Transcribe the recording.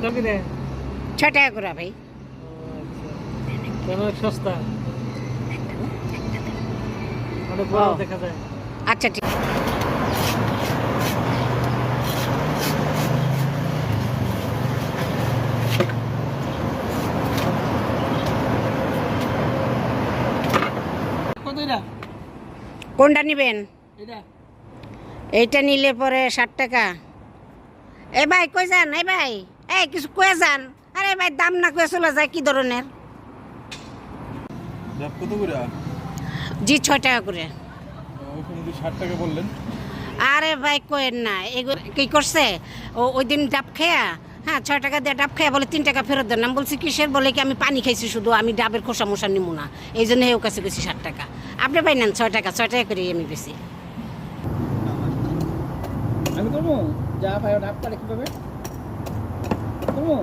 ডাব কিনে 6 টাকা করে ভাই। কেন সস্তা? অনেক বড় দেখা যায়। আচ্ছা ঠিক। কত এটা? কোনটা নেবেন? এটা এইটা নিলে পরে 60 টাকা। এই ভাই কই যান? এই ভাই, এই কিছু কয়ে যান। আরে ভাই দাম না কয়ে চলে যায়, কি ধরনের? ডাব কত করে? জি 6 টাকা করে। ওখানে তো 60 টাকা বললেন। আরে ভাই কোয়েন না, এগুলো কি করছে ওই দিন ডাব খেয়া, হ্যাঁ 6 টাকা দিয়ে ডাব খেয়া বলে 3 টাকা ফেরত দেন। আমি বলছি কিসের? বলে কি আমি পানি খাইছি শুধু, আমি ডাবের খোসা মোসা নিমু না, এই জন্য এও কাছে গেছি 60 টাকা। আপনি ভাই নেন 6 টাকা, 6 টাকা করে আমি বেশি। আমি করবো যা ভাই ডাব করে কিভাবে করবো?